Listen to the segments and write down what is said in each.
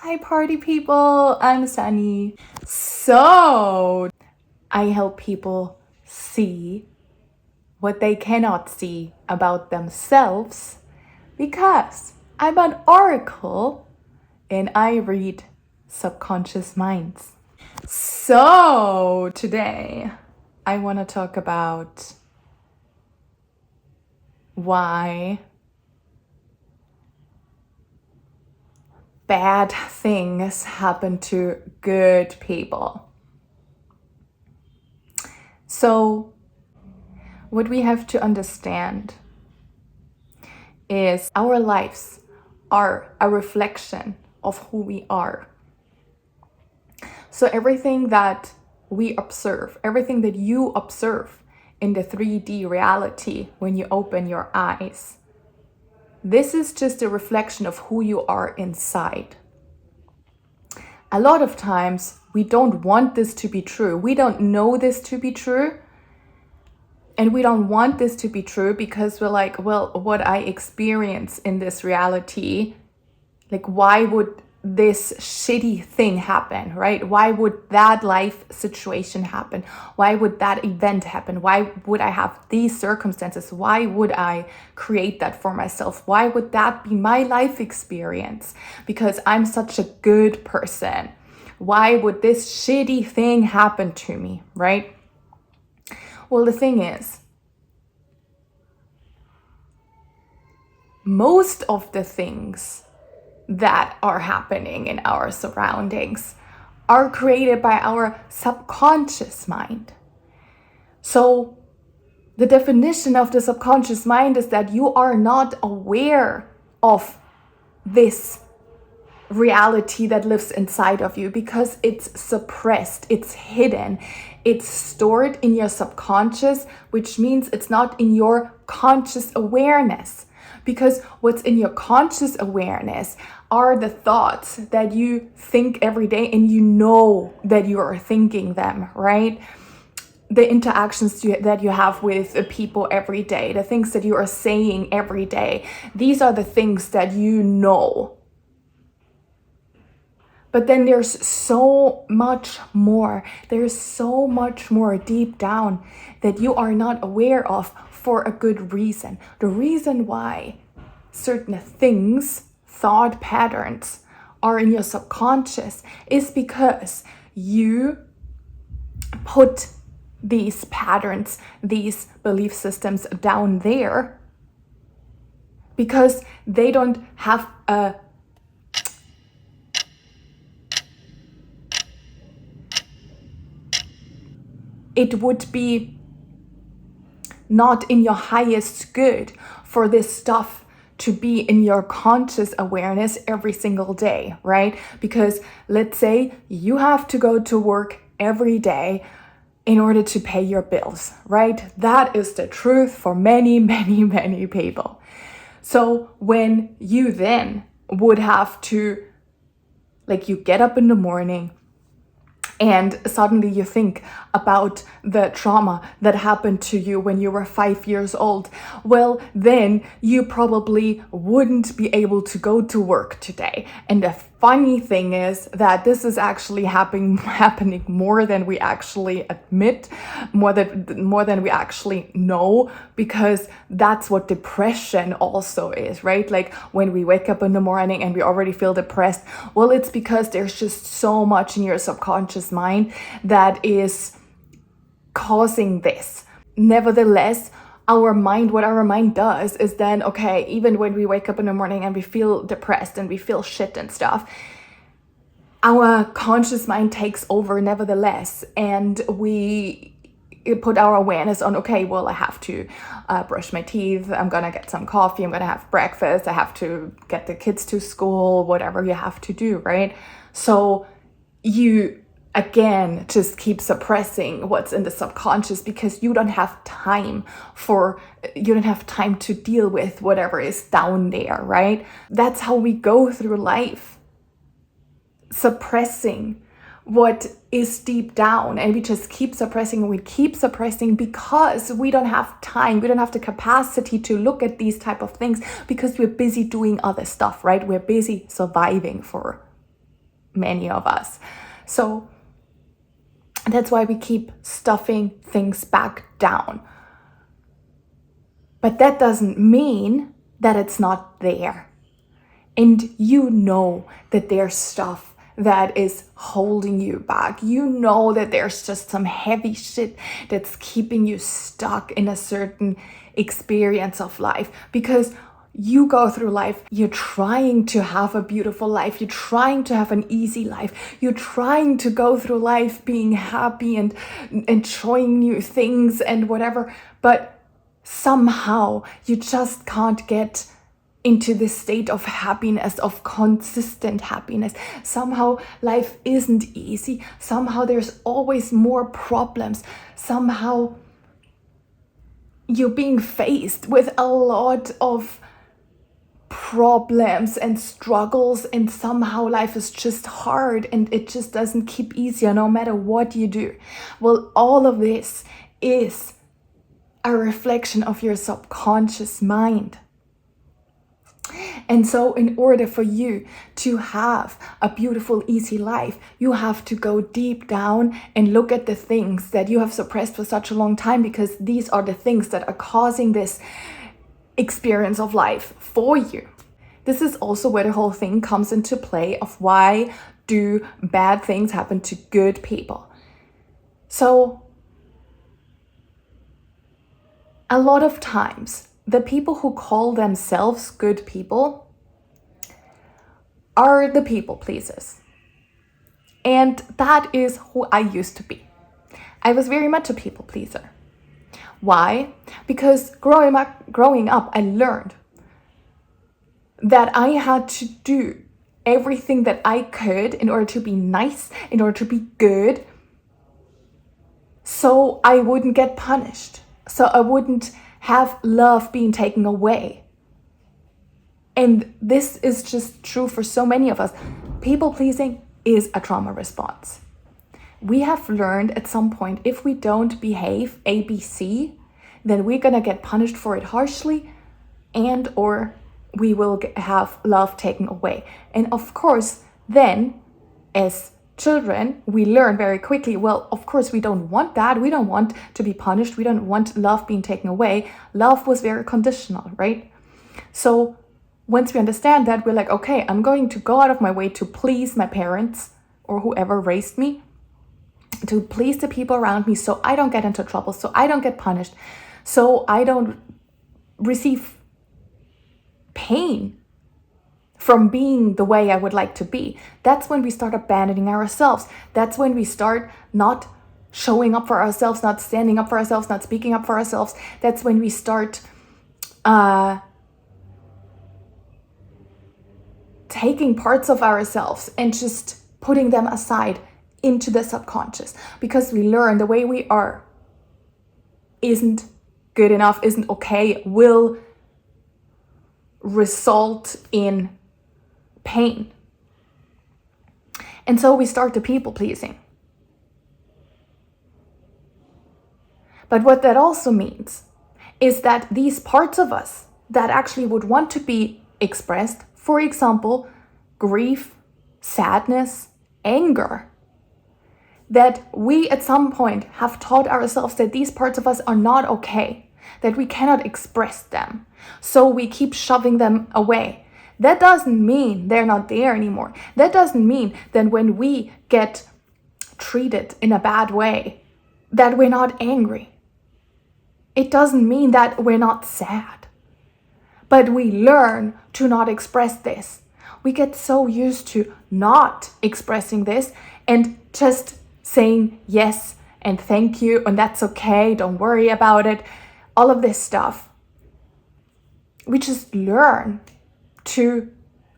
Hi party people, I'm Sunny. So, I help people see what they cannot see about themselves because I'm an oracle and I read subconscious minds. So, today I want to talk about why bad things happen to good people. So, what we have to understand is our lives are a reflection of who we are. So, everything that we observe, everything that you observe in the 3D reality when you open your eyes, this is just a reflection of who you are inside. A lot of times we don't want this to be true. We don't know this to be true. And we don't want this to be true because we're like, well, what I experience in this reality, like, why would this shitty thing happen, right? Why would that life situation happen? Why would that event happen? Why would I have these circumstances? Why would I create that for myself? Why would that be my life experience? Because I'm such a good person. Why would this shitty thing happen to me, right? Well, the thing is, most of the things that are happening in our surroundings are created by our subconscious mind. So the definition of the subconscious mind is that you are not aware of this reality that lives inside of you because it's suppressed, it's hidden, it's stored in your subconscious, which means it's not in your conscious awareness. Because what's in your conscious awareness are the thoughts that you think every day and you know that you are thinking them, right? The interactions that you have with people every day, the things that you are saying every day, these are the things that you know. But then there's so much more. There's so much more deep down that you are not aware of for a good reason. The reason why certain things, thought patterns, are in your subconscious is because you put these patterns, these belief systems down there because they don't have a it would be not in your highest good for this stuff to be in your conscious awareness every single day, right? Because let's say you have to go to work every day in order to pay your bills, right? That is the truth for many, many, many people. So when you then would have to, like, you get up in the morning, and suddenly you think about the trauma that happened to you when you were 5 years old. Well, then you probably wouldn't be able to go to work today. And the funny thing is that this is actually happening more than we actually admit, more than we actually know, because that's what depression also is, right? Like when we wake up in the morning and we already feel depressed, well, it's because there's just so much in your subconscious mind that is causing this. Nevertheless, what our mind does is then, okay, even when we wake up in the morning and we feel depressed and we feel shit and stuff, our conscious mind takes over nevertheless, and we put our awareness on, okay, well, I have to brush my teeth, I'm gonna get some coffee, I'm gonna have breakfast, I have to get the kids to school, whatever you have to do, right? So you again just keep suppressing what's in the subconscious because you don't have time to deal with whatever is down there, right? That's how we go through life, suppressing what is deep down, and we just keep suppressing because we don't have time, we don't have the capacity to look at these type of things because we're busy doing other stuff, right? We're busy surviving for many of us. So that's why we keep stuffing things back down. But that doesn't mean that it's not there. And you know that there's stuff that is holding you back. You know that there's just some heavy shit that's keeping you stuck in a certain experience of life, because you go through life, you're trying to have a beautiful life, you're trying to have an easy life, you're trying to go through life being happy and enjoying new things and whatever, but somehow you just can't get into this state of happiness, of consistent happiness. Somehow life isn't easy. Somehow there's always more problems. Somehow you're being faced with a lot of problems and struggles, and somehow life is just hard and it just doesn't keep easier no matter what you do. Well, all of this is a reflection of your subconscious mind. And so in order for you to have a beautiful, easy life, you have to go deep down and look at the things that you have suppressed for such a long time, because these are the things that are causing this experience of life for you. This is also where the whole thing comes into play of why do bad things happen to good people. So a lot of times, the people who call themselves good people are the people pleasers. And that is who I used to be. I was very much a people pleaser. Why? Because growing up, I learned that I had to do everything that I could in order to be nice, in order to be good, so I wouldn't get punished, so I wouldn't have love being taken away. And this is just true for so many of us. People pleasing is a trauma response. We have learned at some point, if we don't behave ABC, then we're gonna get punished for it harshly, and or we will have love taken away. And of course, then as children, we learn very quickly, well, of course, we don't want that. We don't want to be punished. We don't want love being taken away. Love was very conditional, right? So once we understand that, we're like, okay, I'm going to go out of my way to please my parents or whoever raised me, to please the people around me, so I don't get into trouble, so I don't get punished, so I don't receive pain from being the way I would like to be. That's when we start abandoning ourselves. That's when we start not showing up for ourselves, not standing up for ourselves, not speaking up for ourselves. That's when we start taking parts of ourselves and just putting them aside into the subconscious, because we learn the way we are isn't good enough, isn't okay, will result in pain. And so we start the people pleasing. But what that also means is that these parts of us that actually would want to be expressed, for example, grief, sadness, anger, that we at some point have taught ourselves that these parts of us are not okay, that we cannot express them. So we keep shoving them away. That doesn't mean they're not there anymore. That doesn't mean that when we get treated in a bad way, that we're not angry. It doesn't mean that we're not sad. But we learn to not express this. We get so used to not expressing this and just saying yes and thank you and that's okay, don't worry about it, all of this stuff. We just learn to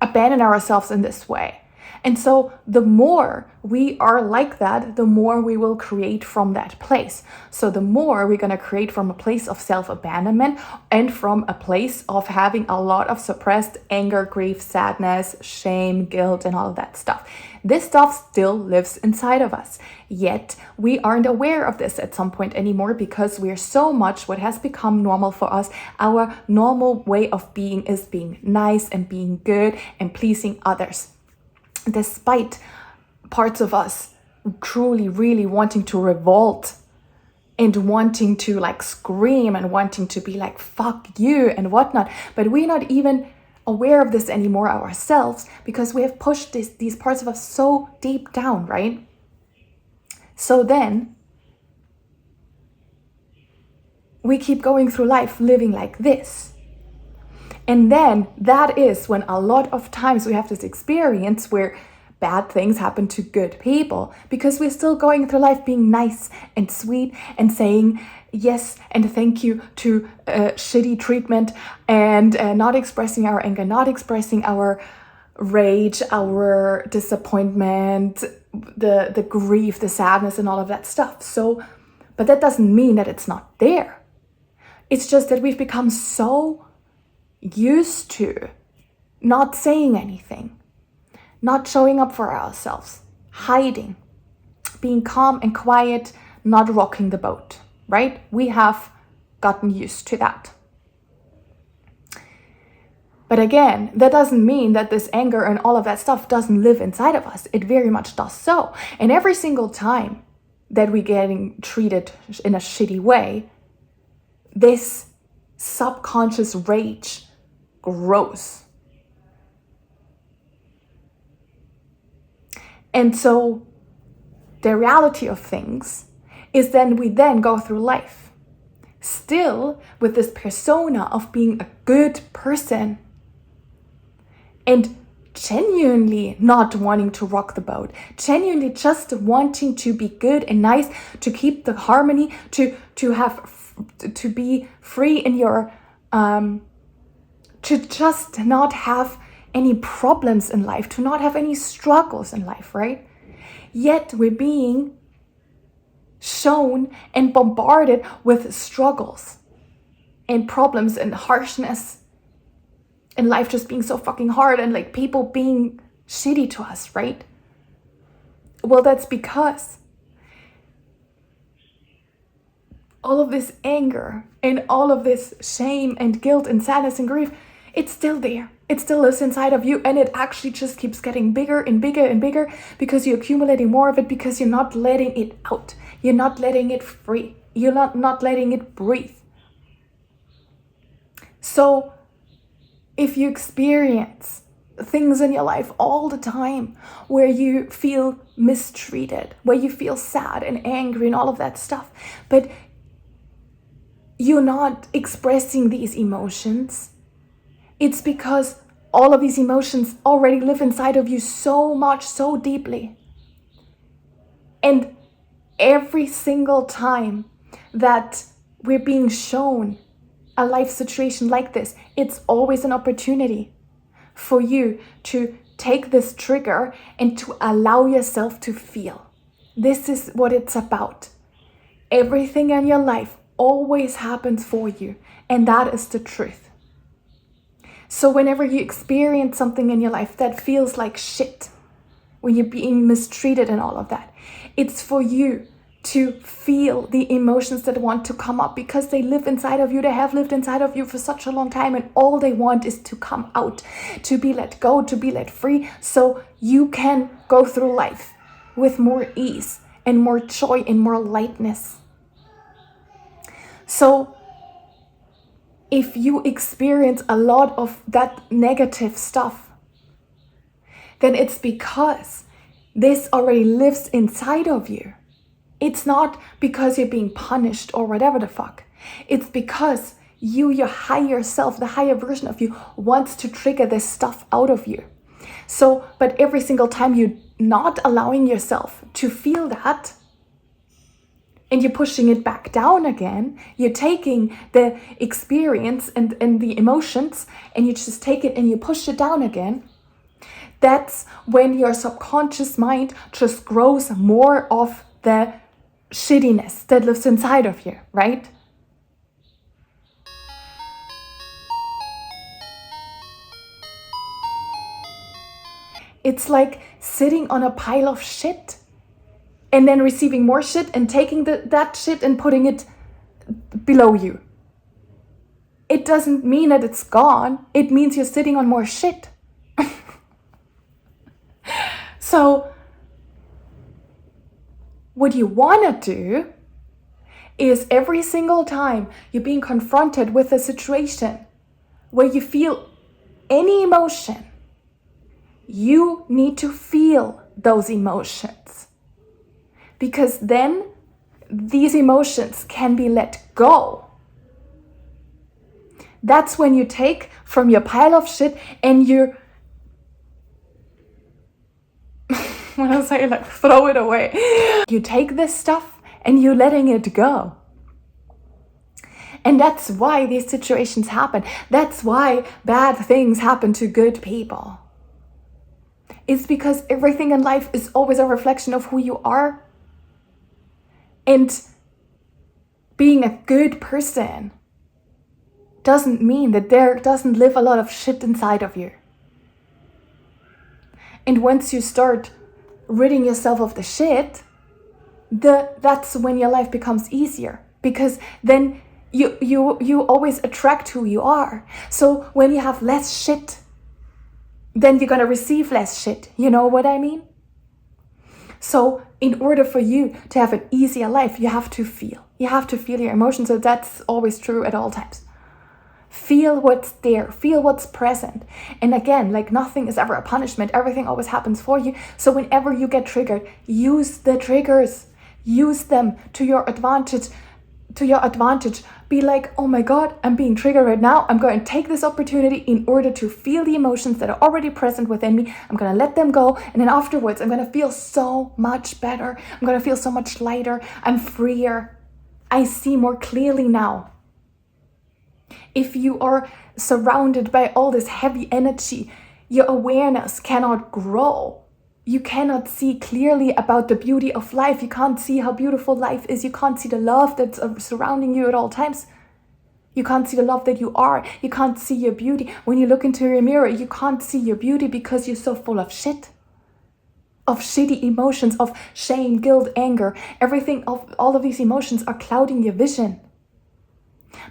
abandon ourselves in this way. And so the more we are like that, the more we will create from that place. So the more we're going to create from a place of self-abandonment and from a place of having a lot of suppressed anger, grief, sadness, shame, guilt, and all of that stuff. This stuff still lives inside of us. Yet we aren't aware of this at some point anymore, because we're so much what has become normal for us. Our normal way of being is being nice and being good and pleasing others, despite parts of us truly, really wanting to revolt and wanting to like scream and wanting to be like, fuck you and whatnot. But we're not even aware of this anymore ourselves because we have pushed these parts of us so deep down, right? So then we keep going through life living like this. And then that is when a lot of times we have this experience where bad things happen to good people because we're still going through life being nice and sweet and saying yes and thank you to shitty treatment and not expressing our anger, not expressing our rage, our disappointment, the grief, the sadness and all of that stuff. So, but that doesn't mean that it's not there. It's just that we've become so used to not saying anything, not showing up for ourselves, hiding, being calm and quiet, not rocking the boat, right? We have gotten used to that. But again, that doesn't mean that this anger and all of that stuff doesn't live inside of us. It very much does so. And every single time that we're getting treated in a shitty way, this subconscious rage grows. And so the reality of things is then we then go through life still with this persona of being a good person and genuinely not wanting to rock the boat, genuinely just wanting to be good and nice, to keep the harmony, to be free in your to just not have any problems in life, to not have any struggles in life, right? Yet we're being shown and bombarded with struggles and problems and harshness and life just being so fucking hard and like people being shitty to us, right? Well, that's because all of this anger and all of this shame and guilt and sadness and grief, it's still there. It still lives inside of you, and it actually just keeps getting bigger and bigger and bigger because you're accumulating more of it, because you're not letting it out. You're not letting it free. You're not letting it breathe. So if you experience things in your life all the time where you feel mistreated, where you feel sad and angry and all of that stuff, but you're not expressing these emotions, it's because all of these emotions already live inside of you so much, so deeply. And every single time that we're being shown a life situation like this, it's always an opportunity for you to take this trigger and to allow yourself to feel. This is what it's about. Everything in your life always happens for you, and that is the truth. So whenever you experience something in your life that feels like shit, when you're being mistreated and all of that, it's for you to feel the emotions that want to come up because they live inside of you. They have lived inside of you for such a long time, and all they want is to come out, to be let go, to be let free, so you can go through life with more ease and more joy and more lightness. So if you experience a lot of that negative stuff, then it's because this already lives inside of you. It's not because you're being punished or whatever the fuck. It's because you, your higher self, the higher version of you, wants to trigger this stuff out of you. So, but every single time you're not allowing yourself to feel that, and you're pushing it back down again, you're taking the experience and the emotions, and you just take it and you push it down again. That's when your subconscious mind just grows more of the shittiness that lives inside of you, right? It's like sitting on a pile of shit and then receiving more shit and taking that shit and putting it below you. It doesn't mean that it's gone. It means you're sitting on more shit. So What you want to do is every single time you're being confronted with a situation where you feel any emotion, you need to feel those emotions. Because then these emotions can be let go. That's when you take from your pile of shit and you when I say like throw it away. You take this stuff and you're letting it go. And that's why these situations happen. That's why bad things happen to good people. It's because everything in life is always a reflection of who you are. And being a good person doesn't mean that there doesn't live a lot of shit inside of you. And once you start ridding yourself of the shit, that's when your life becomes easier, because then you always attract who you are. So when you have less shit, then you're gonna receive less shit. You know what I mean? So in order for you to have an easier life, you have to feel. You have to feel your emotions. So that's always true at all times. Feel what's there, feel what's present. And again, like nothing is ever a punishment. Everything always happens for you. So whenever you get triggered, use the triggers. Use them to your advantage. Be like, oh my God, I'm being triggered right now. I'm going to take this opportunity in order to feel the emotions that are already present within me. I'm going to let them go. And then afterwards, I'm going to feel so much better. I'm going to feel so much lighter. I'm freer. I see more clearly now. If you are surrounded by all this heavy energy, your awareness cannot grow. You cannot see clearly about the beauty of life. You can't see how beautiful life is. You can't see the love that's surrounding you at all times. You can't see the love that you are. You can't see your beauty. When you look into your mirror, you can't see your beauty because you're so full of shit. Of shitty emotions, of shame, guilt, anger. Everything, all of these emotions are clouding your vision.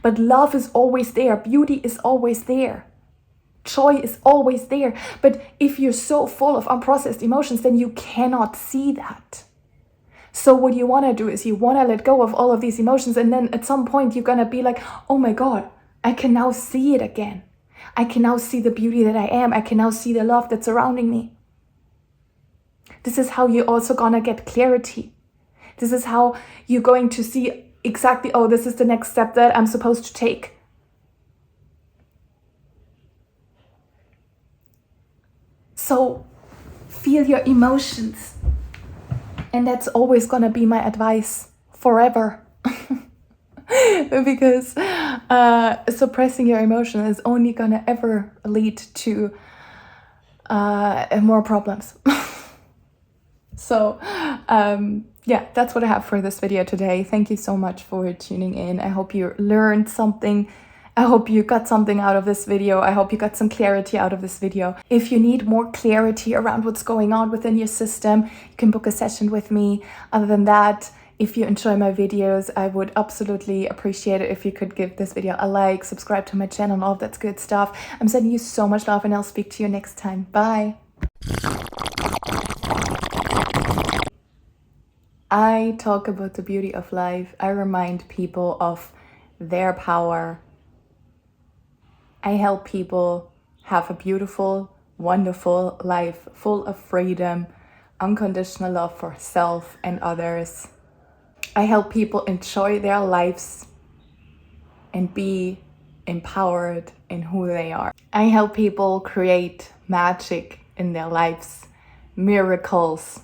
But love is always there. Beauty is always there. Joy is always there. But if you're so full of unprocessed emotions, then you cannot see that. So what you want to do is you want to let go of all of these emotions. And then at some point you're going to be like, oh my God, I can now see it again. I can now see the beauty that I am. I can now see the love that's surrounding me. This is how you're also going to get clarity. This is how you're going to see exactly, oh, this is the next step that I'm supposed to take. So feel your emotions. And that's always going to be my advice forever. Because suppressing your emotion is only going to ever lead to more problems. So yeah, that's what I have for this video today. Thank you so much for tuning in. I hope you learned something. I hope you got something out of this video. I hope you got some clarity out of this video. If you need more clarity around what's going on within your system, you can book a session with me. Other than that, if you enjoy my videos, I would absolutely appreciate it if you could give this video a like, subscribe to my channel, and all of that good stuff. I'm sending you so much love, and I'll speak to you next time. Bye. I talk about the beauty of life. I remind people of their power. I help people have a beautiful, wonderful life full of freedom, unconditional love for self and others. I help people enjoy their lives and be empowered in who they are. I help people create magic in their lives, miracles,